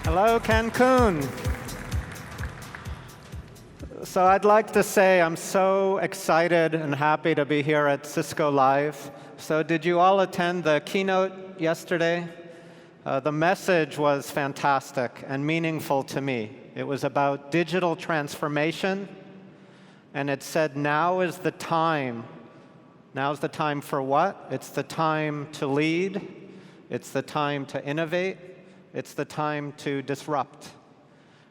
Hello, Cancun. So I'd like to say I'm so excited and happy to be here at Cisco Live. So did you all attend the keynote yesterday? The message was fantastic and meaningful to me. It was about digital transformation, and it said now is the time. Now's the time for what? It's the time to lead. It's the time to innovate. It's the time to disrupt.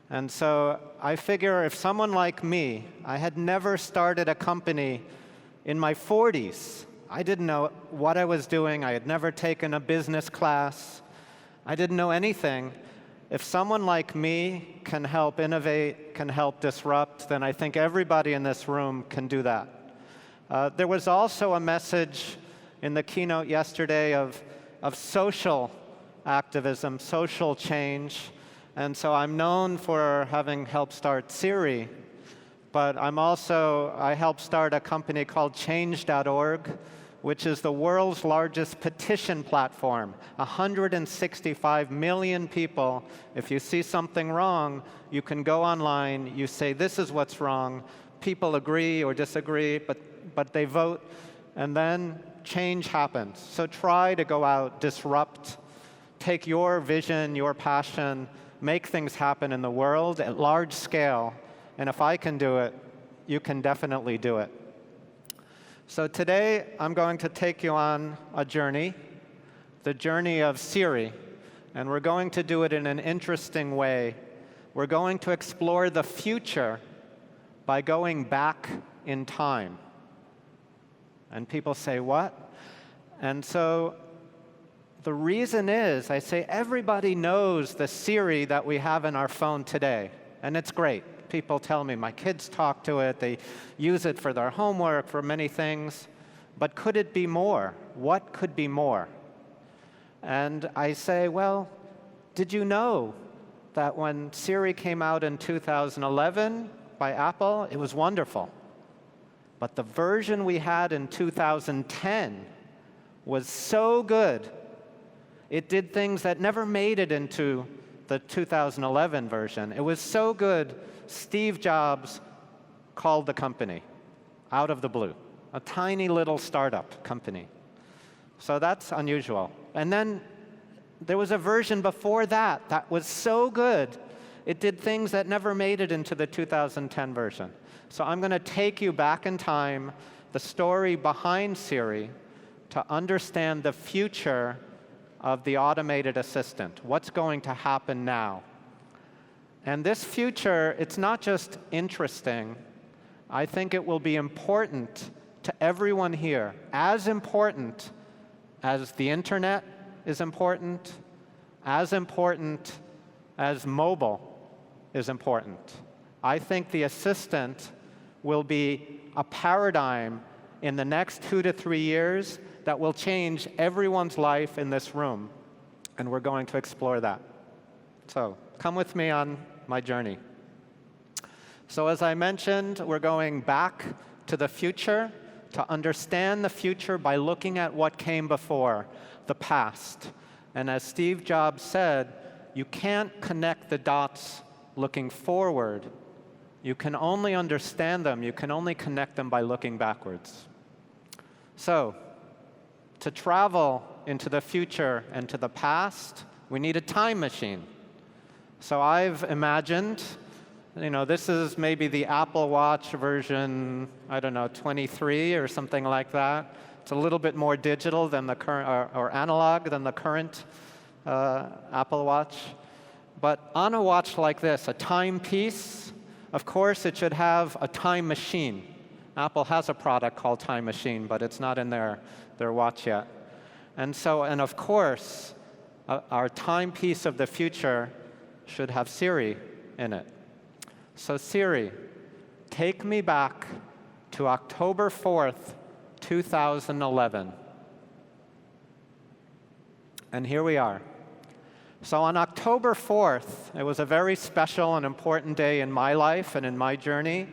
And so I figure if someone like me, I had never started a company in my 40s. I didn't know what I was doing. I had never taken a business class. I didn't know anything. If someone like me can help innovate, can help disrupt, then I think everybody in this room can do that. There was also a message in the keynote yesterday of social activism, social change. And so I'm known for having helped start Siri, but I helped start a company called Change.org, which is the world's largest petition platform. 165 million people. If you see something wrong, you can go online, you say, this is what's wrong. People agree or disagree, but they vote, and then change happens. So try to go out, disrupt, take your vision, your passion, make things happen in the world at large scale. And if I can do it, you can definitely do it. So today, I'm going to take you on a journey, the journey of Siri. And we're going to do it in an interesting way. We're going to explore the future by going back in time. And people say, what? And so the reason is, I say everybody knows the Siri that we have in our phone today, and it's great. People tell me, my kids talk to it, they use it for their homework, for many things, but could it be more? What could be more? And I say, well, did you know that when Siri came out in 2011 by Apple, it was wonderful. But the version we had in 2010 was so good. It did things that never made it into the 2011 version. It was so good, Steve Jobs called the company out of the blue, a tiny little startup company. So that's unusual. And then there was a version before that that was so good, it did things that never made it into the 2010 version. So I'm going to take you back in time, the story behind Siri, to understand the future of the automated assistant. What's going to happen now? And this future, it's not just interesting. I think it will be important to everyone here, as important as the internet is important as mobile is important. I think the assistant will be a paradigm in the next 2 to 3 years that will change everyone's life in this room. And we're going to explore that. So come with me on my journey. So as I mentioned, we're going back to the future to understand the future by looking at what came before, the past. And as Steve Jobs said, you can't connect the dots looking forward. You can only understand them, you can only connect them by looking backwards. So, to travel into the future and to the past, we need a time machine. So I've imagined, this is maybe the Apple Watch version, 23 or something like that. It's a little bit more digital than the current, or analog than the current Apple Watch. But on a watch like this, a timepiece, of course, it should have a time machine. Apple has a product called Time Machine, but it's not in their watch yet. And of course, our timepiece of the future should have Siri in it. So Siri, take me back to October 4th, 2011. And here we are. So on October 4th, it was a very special and important day in my life and in my journey.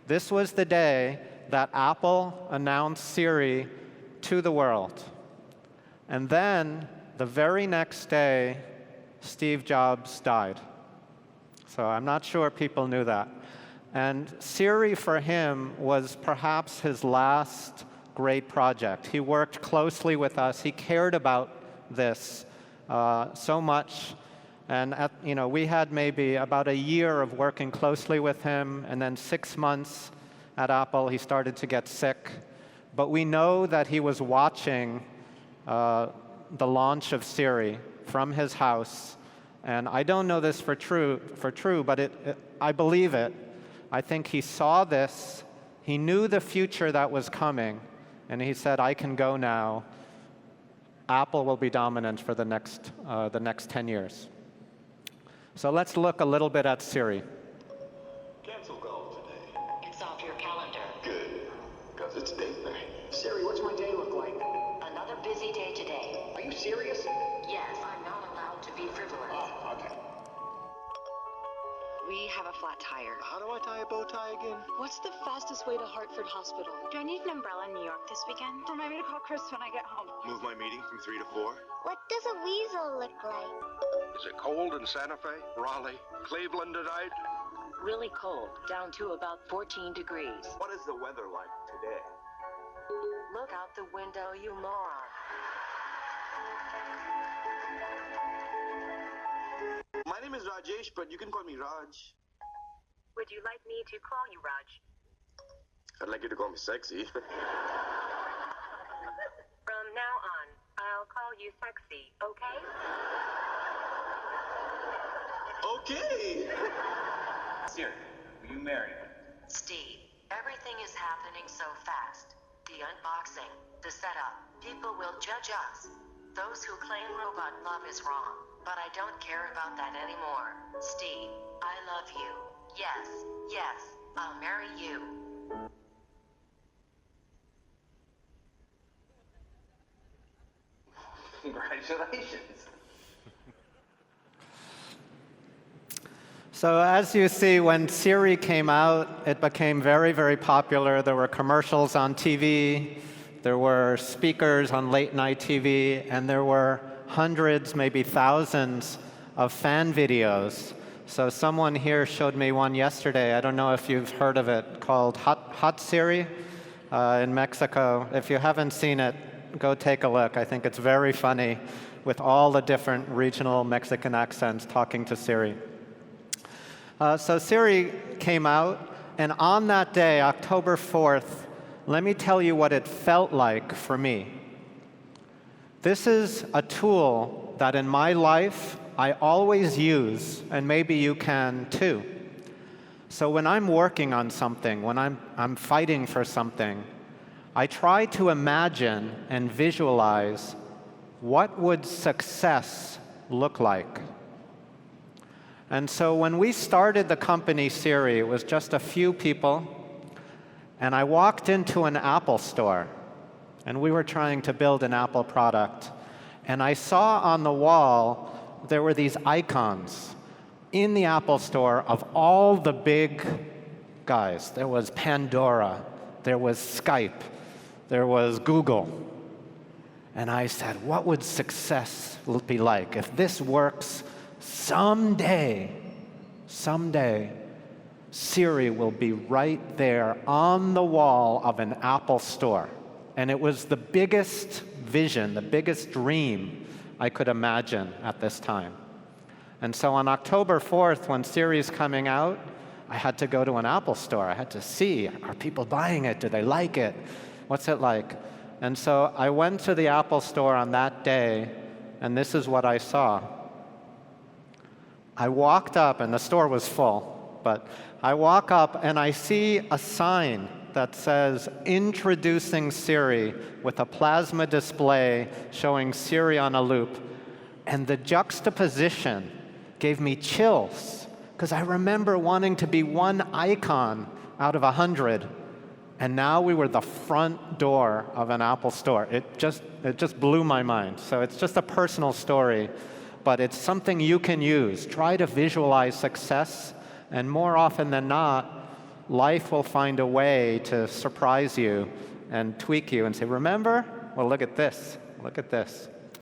This was the day that Apple announced Siri to the world. And then, the very next day, Steve Jobs died. So I'm not sure people knew that. And Siri, for him, was perhaps his last great project. He worked closely with us. He cared about this so much. And we had maybe about a year of working closely with him, and then 6 months at Apple, he started to get sick. But we know that he was watching the launch of Siri from his house. And I don't know this for true, but I believe it. I think he saw this. He knew the future that was coming. And he said, I can go now. Apple will be dominant for the next 10 years. So let's look a little bit at Siri. Cancel call today. It's off your calendar. Good, because it's date night. Siri, what's my day look like? Another busy day today. Are you serious? Yes, I'm not allowed to be frivolous. Oh, okay. We have a flat tire. How do I tie a bow tie again? What's the fastest way to Hartford Hospital? Do I need an umbrella in New York this weekend? Or maybe to call Chris when I get home? Move my meeting from 3 to 4. What does a weasel look like? Is it cold in Santa Fe, Raleigh, Cleveland tonight? Really cold, down to about 14 degrees. What is the weather like today? Look out the window, you moron. My name is Rajesh, but you can call me Raj. Would you like me to call you Raj? I'd like you to call me sexy. From now on, I'll call you sexy, okay? Okay! Siri, will you marry me? Steve, everything is happening so fast. The unboxing, the setup, people will judge us. Those who claim robot love is wrong, but I don't care about that anymore. Steve, I love you. Yes, yes, I'll marry you. Congratulations. So as you see, when Siri came out, it became very, very popular. There were commercials on TV, there were speakers on late-night TV, and there were hundreds, maybe thousands of fan videos. So someone here showed me one yesterday. I don't know if you've heard of it, called Hot Siri in Mexico. If you haven't seen it, go take a look. I think it's very funny with all the different regional Mexican accents talking to Siri. So Siri came out, and on that day, October 4th, let me tell you what it felt like for me. This is a tool that in my life I always use, and maybe you can too. So when I'm working on something, when I'm fighting for something, I try to imagine and visualize what would success look like. And so when we started the company Siri, it was just a few people, and I walked into an Apple store, and we were trying to build an Apple product, and I saw on the wall there were these icons in the Apple store of all the big guys. There was Pandora, there was Skype, there was Google. And I said, what would success be like? If this works, someday, Siri will be right there on the wall of an Apple store. And it was the biggest vision, the biggest dream I could imagine at this time. And so on October 4th, when Siri's coming out, I had to go to an Apple store. I had to see, are people buying it? Do they like it? What's it like? And so I went to the Apple store on that day, and this is what I saw. I walked up, and the store was full, but I walk up and I see a sign that says, introducing Siri, with a plasma display showing Siri on a loop. And the juxtaposition gave me chills, because I remember wanting to be one icon out of 100. And now we were the front door of an Apple store. It just blew my mind. So it's just a personal story, but it's something you can use. Try to visualize success, and more often than not, life will find a way to surprise you and tweak you and say, remember? Well, look at this. Look at this.